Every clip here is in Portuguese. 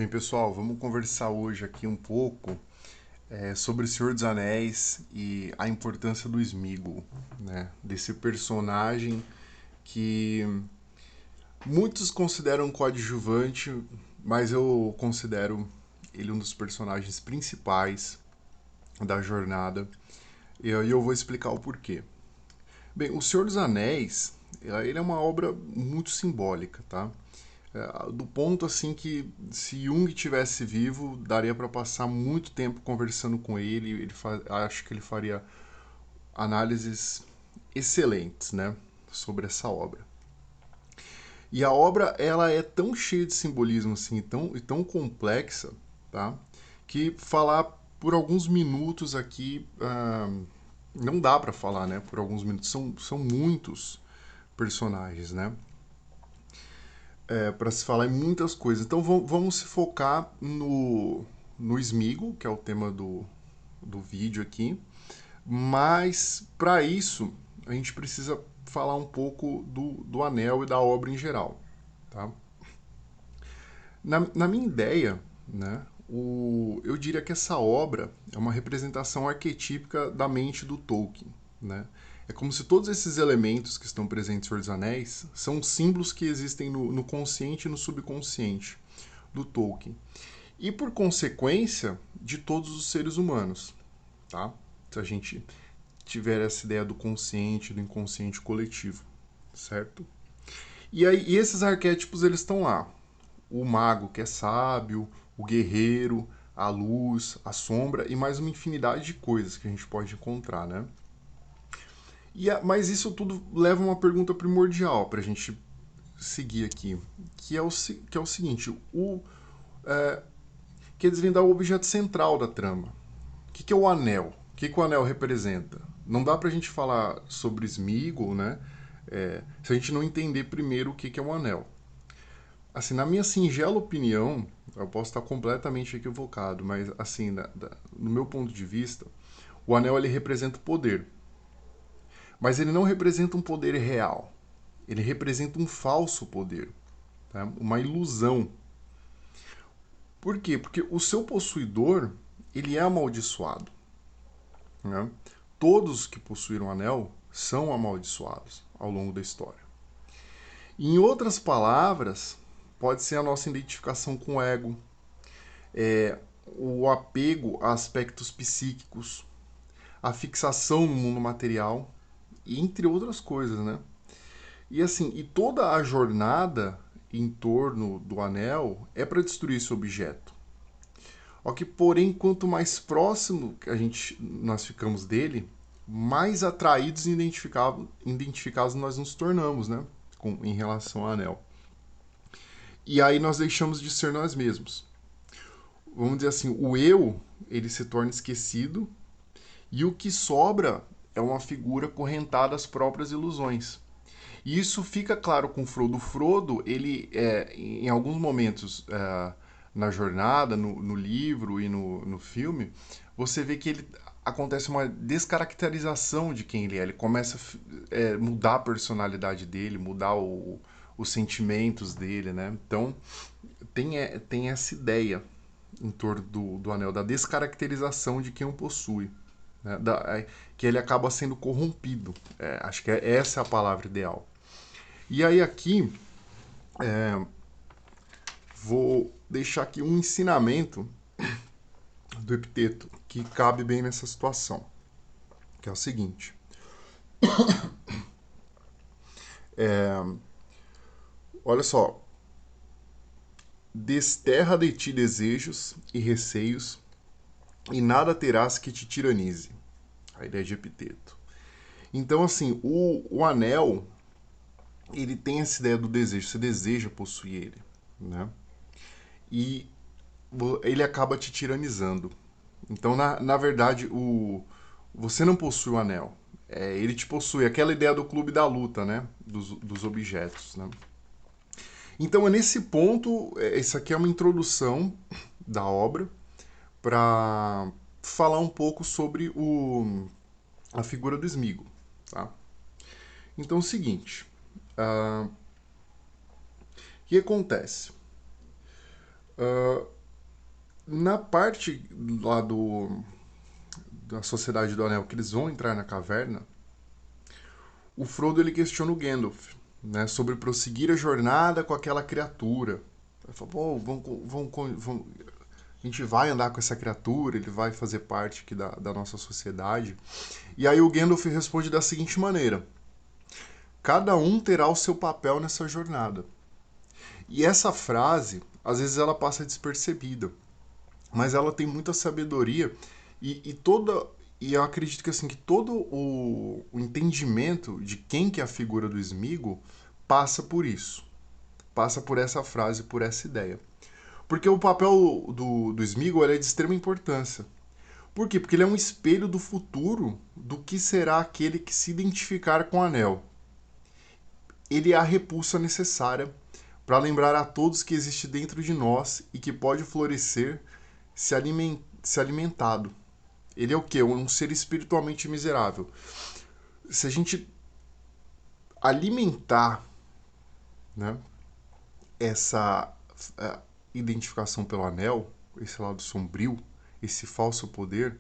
Bem, pessoal, vamos conversar hoje aqui um pouco sobre o Senhor dos Anéis e a importância do Sméagol, né? Desse personagem que muitos consideram coadjuvante, mas eu considero ele um dos personagens principais da jornada. E aí eu vou explicar o porquê. Bem, O Senhor dos Anéis, ele é uma obra muito simbólica, tá? Do ponto assim que se Jung tivesse vivo, daria para passar muito tempo conversando com ele. Acho que ele faria análises excelentes, né, sobre essa obra. E a obra ela é tão cheia de simbolismo assim, e tão complexa, tá? Que falar por alguns minutos aqui não dá para falar, né? Por alguns minutos são muitos personagens, né? Para se falar em muitas coisas. Então vamos se focar no Sméagol, que é o tema do vídeo aqui. Mas para isso a gente precisa falar um pouco do anel e da obra em geral. Tá? Na minha ideia, né, eu diria que essa obra é uma representação arquetípica da mente do Tolkien. Né? É como se todos esses elementos que estão presentes em Senhor dos Anéis são símbolos que existem no consciente e no subconsciente do Tolkien. E por consequência, de todos os seres humanos. Tá? Se a gente tiver essa ideia do consciente, do inconsciente coletivo. Certo? E esses arquétipos eles estão lá. O mago que é sábio, o guerreiro, a luz, a sombra e mais uma infinidade de coisas que a gente pode encontrar, né? Mas isso tudo leva a uma pergunta primordial para a gente seguir aqui, que é o seguinte: quer desvendar o objeto central da trama. O que é o anel? O que o anel representa? Não dá para a gente falar sobre Sméagol, né? Se a gente não entender primeiro o que é um anel. Assim, na minha singela opinião, eu posso estar completamente equivocado, mas assim, no meu ponto de vista, o anel ele representa o poder. Mas ele não representa um poder real. Ele representa um falso poder, tá? Uma ilusão. Por quê? Porque o seu possuidor, ele é amaldiçoado. Né? Todos que possuíram o anel são amaldiçoados ao longo da história. Em outras palavras, pode ser a nossa identificação com o ego, o apego a aspectos psíquicos, a fixação no mundo material, entre outras coisas, né? E assim, e toda a jornada em torno do anel é para destruir esse objeto. Ok, porém, quanto mais próximo nós ficamos dele, mais atraídos e identificados nós nos tornamos, né? Em relação ao anel. E aí nós deixamos de ser nós mesmos. Vamos dizer assim, o eu ele se torna esquecido e o que sobra é uma figura correntada às próprias ilusões. E isso fica claro com o Frodo. O Frodo, ele, em alguns momentos na jornada, no livro e no filme, você vê que ele acontece uma descaracterização de quem ele é. Ele começa a mudar a personalidade dele, mudar os sentimentos dele, né? Então, tem essa ideia em torno do anel, da descaracterização de quem o possui. Né? Que ele acaba sendo corrompido. Acho que essa é a palavra ideal. E aí aqui vou deixar aqui um ensinamento do Epiteto que cabe bem nessa situação, que é o seguinte: olha só, desterra de ti desejos e receios e nada terás que te tiranize. A ideia de Epiteto. Então, assim, o anel, ele tem essa ideia do desejo, você deseja possuir ele, né? E ele acaba te tiranizando. Então, na verdade, você não possui o anel. Ele te possui. Aquela ideia do clube da luta, né? Dos objetos, né? Então, é nesse ponto, isso aqui é uma introdução da obra para falar um pouco sobre a figura do Sméagol, tá? Então, é o seguinte. O que acontece? Ah, na parte lá da Sociedade do Anel, que eles vão entrar na caverna, o Frodo ele questiona o Gandalf, né, sobre prosseguir a jornada com aquela criatura. Ele fala, pô, a gente vai andar com essa criatura, ele vai fazer parte aqui da nossa sociedade. E aí o Gandalf responde da seguinte maneira: cada um terá o seu papel nessa jornada. E essa frase, às vezes ela passa despercebida, mas ela tem muita sabedoria e toda e eu acredito que assim que todo o entendimento de quem que é a figura do Sméagol passa por isso, passa por essa frase, por essa ideia. Porque o papel do Sméagol é de extrema importância. Por quê? Porque ele é um espelho do futuro do que será aquele que se identificar com o anel. Ele é a repulsa necessária para lembrar a todos que existe dentro de nós e que pode florescer se alimentado. Ele é o quê? Um ser espiritualmente miserável. Se a gente alimentar, né, essa identificação pelo anel, esse lado sombrio, esse falso poder,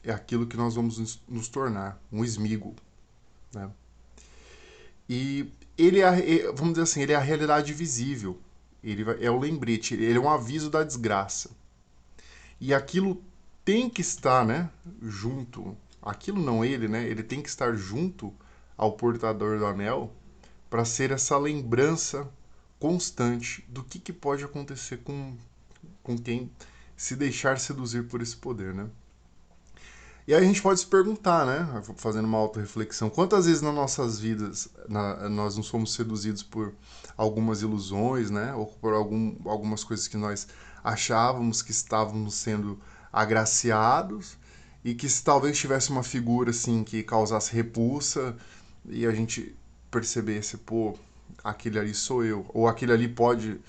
é aquilo que nós vamos nos tornar, um Sméagol, né? E ele é, vamos dizer assim, ele é a realidade visível. Ele é o lembrete, ele é um aviso da desgraça. E aquilo tem que estar, né, junto. Aquilo não ele, né? Ele tem que estar junto ao portador do anel para ser essa lembrança constante do que pode acontecer com quem se deixar seduzir por esse poder, né? E aí a gente pode se perguntar, né, fazendo uma autorreflexão, quantas vezes nas nossas vidas nós não somos seduzidos por algumas ilusões, né, ou por algumas coisas que nós achávamos que estávamos sendo agraciados e que se talvez tivesse uma figura assim que causasse repulsa e a gente percebesse, pô, aquele ali sou eu, ou aquele ali pode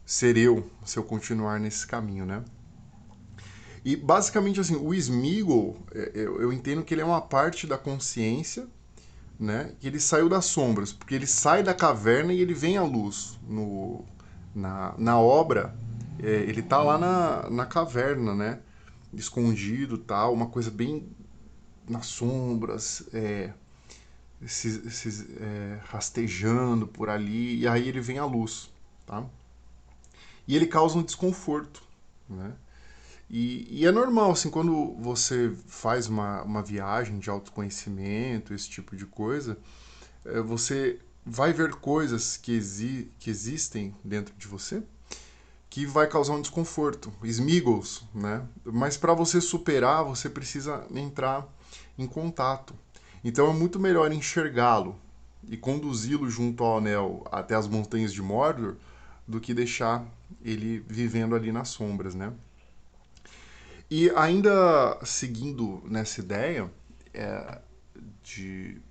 ser eu se eu continuar nesse caminho, né? E basicamente assim, o Sméagol, eu entendo que ele é uma parte da consciência, né? Que ele saiu das sombras, porque ele sai da caverna e ele vem à luz. Na obra, ele tá lá na caverna, né? Escondido, tal, uma coisa bem nas sombras, rastejando por ali, e aí ele vem à luz, tá? E ele causa um desconforto, né? E é normal, assim, quando você faz uma viagem de autoconhecimento, esse tipo de coisa, você vai ver coisas que existem dentro de você que vai causar um desconforto, Sméagols, né? Mas para você superar, você precisa entrar em contato. Então é muito melhor enxergá-lo e conduzi-lo junto ao anel até as montanhas de Mordor do que deixar ele vivendo ali nas sombras, né? E ainda seguindo nessa ideia de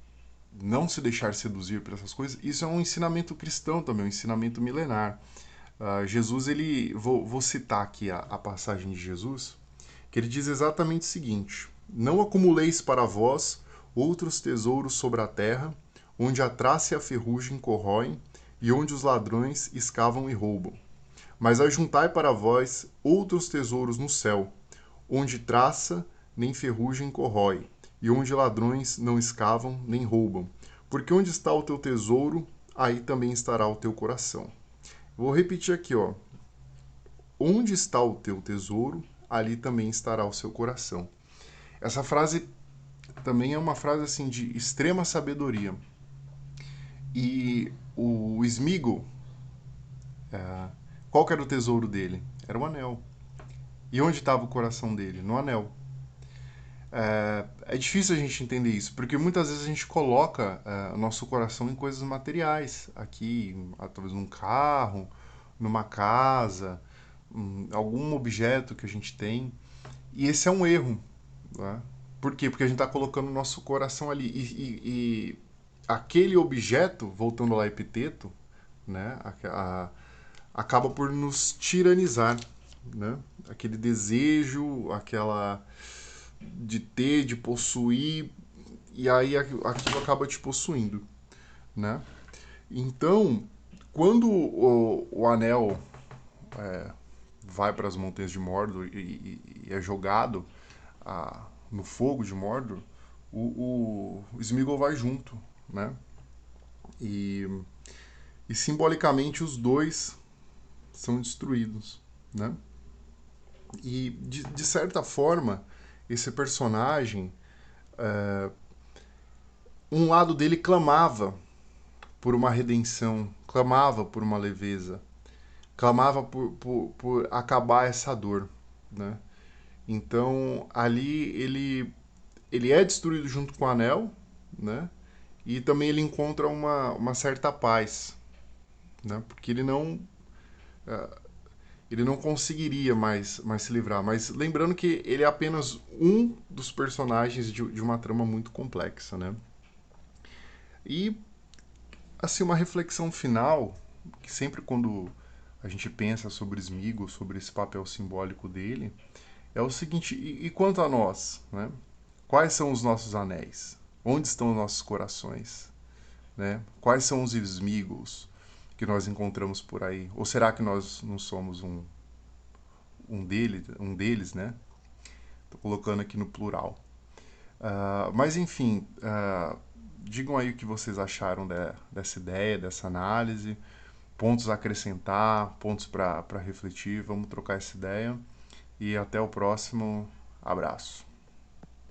não se deixar seduzir por essas coisas, isso é um ensinamento cristão também, um ensinamento milenar. Jesus, ele, vou citar aqui a passagem de Jesus, que ele diz exatamente o seguinte: não acumuleis para vós outros tesouros sobre a terra, onde a traça e a ferrugem corroem, e onde os ladrões escavam e roubam. Mas ajuntai para vós outros tesouros no céu, onde traça nem ferrugem corrói, e onde ladrões não escavam nem roubam. Porque onde está o teu tesouro, aí também estará o teu coração. Vou repetir aqui, ó. Onde está o teu tesouro, ali também estará o seu coração. Essa frase também é uma frase assim de extrema sabedoria. E o Sméagol, qual que era o tesouro dele? Era o anel. E onde estava o coração dele? No anel. É difícil a gente entender isso, porque muitas vezes a gente coloca o nosso coração em coisas materiais, aqui, talvez num carro, numa casa, algum objeto que a gente tem, e esse é um erro, né? Por quê? Porque a gente está colocando o nosso coração ali, e aquele objeto, voltando lá ao epiteto, né, acaba por nos tiranizar, né? Aquele desejo, aquela de ter, de possuir, e aí aquilo acaba te possuindo, né? Então, quando o anel vai para as montanhas de Mordor e é jogado no fogo de Mordor, o Sméagol vai junto, né? E, e simbolicamente os dois são destruídos, né? E de certa forma esse personagem, um lado dele clamava por uma redenção, clamava por uma leveza, clamava por acabar essa dor, né? Então ali ele é destruído junto com o anel, né? E também ele encontra uma certa paz, né? Porque ele não conseguiria mais se livrar. Mas lembrando que ele é apenas um dos personagens de uma trama muito complexa, né? E assim uma reflexão final que sempre quando a gente pensa sobre Sméagol, sobre esse papel simbólico dele, é o seguinte: e quanto a nós, né? Quais são os nossos anéis? Onde estão os nossos corações? Né? Quais são os Sméagols que nós encontramos por aí? Ou será que nós não somos um deles, né? Estou colocando aqui no plural. Mas enfim, digam aí o que vocês acharam dessa ideia, dessa análise, pontos a acrescentar, pontos para refletir. Vamos trocar essa ideia e até o próximo. Abraço.